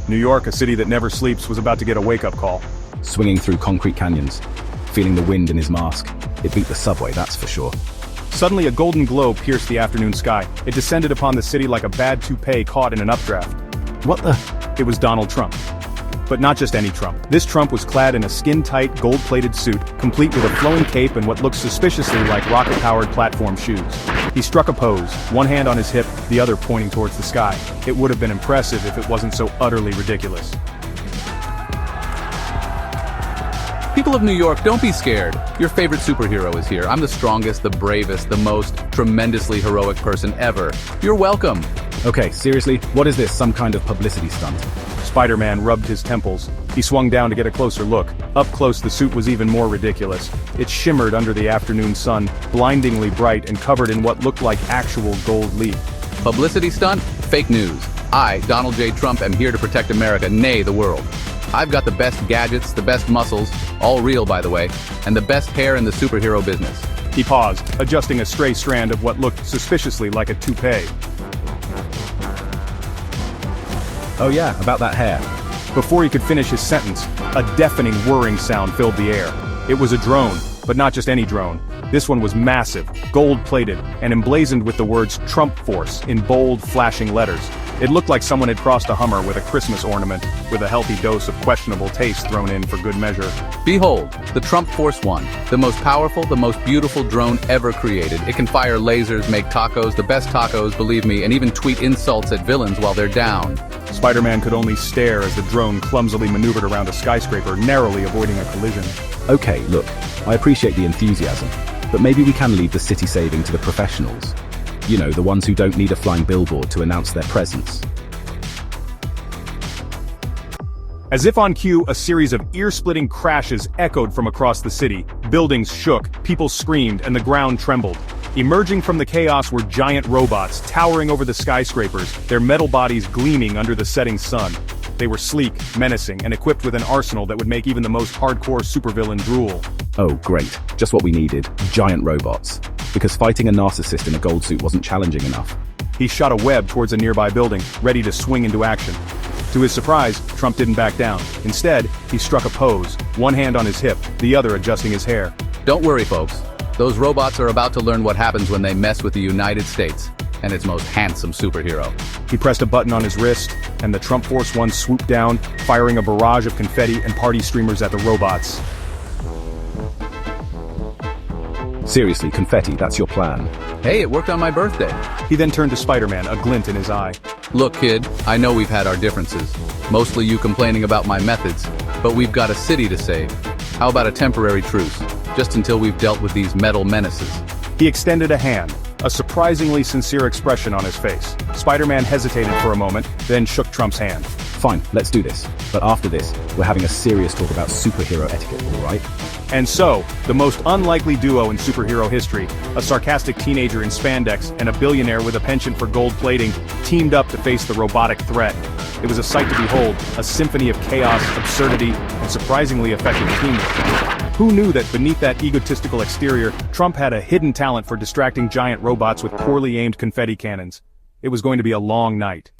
New York, a city that never sleeps, was about to get a wake-up call. Swinging through concrete canyons, feeling the wind in his mask. It beat the subway, that's for sure. Suddenly a golden glow pierced the afternoon sky. It descended upon the city like a bad toupee caught in an updraft. What the? It was Donald Trump. But not just any Trump. This Trump was clad in a skin-tight, gold-plated suit, complete with a flowing cape and what looked suspiciously like rocket-powered platform shoes. He struck a pose, one hand on his hip, the other pointing towards the sky. It would have been impressive if it wasn't so utterly ridiculous. People of New York, don't be scared. Your favorite superhero is here. I'm the strongest, the bravest, the most tremendously heroic person ever. You're welcome. Okay, seriously, what is this, some kind of publicity stunt? Spider-Man rubbed his temples. He swung down to get a closer look. Up close, the suit was even more ridiculous. It shimmered under the afternoon sun, blindingly bright and covered in what looked like actual gold leaf. Publicity stunt? Fake news. I, Donald J. Trump, am here to protect America, nay, the world. I've got the best gadgets, the best muscles, all real by the way, and the best hair in the superhero business. He paused, adjusting a stray strand of what looked suspiciously like a toupee. Oh yeah, about that hair. Before he could finish his sentence, a deafening whirring sound filled the air. It was a drone, but not just any drone. This one was massive, gold-plated, and emblazoned with the words Trump Force in bold, flashing letters. It looked like someone had crossed a Hummer with a Christmas ornament, with a healthy dose of questionable taste thrown in for good measure. Behold, the Trump Force One, the most powerful, the most beautiful drone ever created. It can fire lasers, make tacos, the best tacos, believe me, and even tweet insults at villains while they're down. Spider-Man could only stare as the drone clumsily maneuvered around a skyscraper, narrowly avoiding a collision. Okay, look, I appreciate the enthusiasm, but maybe we can leave the city saving to the professionals. You know, the ones who don't need a flying billboard to announce their presence. As if on cue, a series of ear-splitting crashes echoed from across the city. Buildings shook, people screamed, and the ground trembled. Emerging from the chaos were giant robots, towering over the skyscrapers, their metal bodies gleaming under the setting sun. They were sleek, menacing, and equipped with an arsenal that would make even the most hardcore supervillain drool. Oh, great. Just what we needed. Giant robots. Because fighting a narcissist in a gold suit wasn't challenging enough. He shot a web towards a nearby building, ready to swing into action. To his surprise, Trump didn't back down. Instead, he struck a pose, one hand on his hip, the other adjusting his hair. Don't worry, folks. Those robots are about to learn what happens when they mess with the United States and its most handsome superhero. He pressed a button on his wrist, and the Trump Force One swooped down, firing a barrage of confetti and party streamers at the robots. Seriously, confetti, that's your plan. Hey, it worked on my birthday. He then turned to Spider-Man, a glint in his eye. Look, kid, I know we've had our differences. Mostly you complaining about my methods, but we've got a city to save. How about a temporary truce, just until we've dealt with these metal menaces? He extended a hand, a surprisingly sincere expression on his face. Spider-Man hesitated for a moment, then shook Trump's hand. Fine, let's do this. But after this, we're having a serious talk about superhero etiquette, alright? And so, the most unlikely duo in superhero history, a sarcastic teenager in spandex and a billionaire with a penchant for gold plating, teamed up to face the robotic threat. It was a sight to behold, a symphony of chaos, absurdity, and surprisingly effective teamwork. Who knew that beneath that egotistical exterior, Trump had a hidden talent for distracting giant robots with poorly aimed confetti cannons? It was going to be a long night.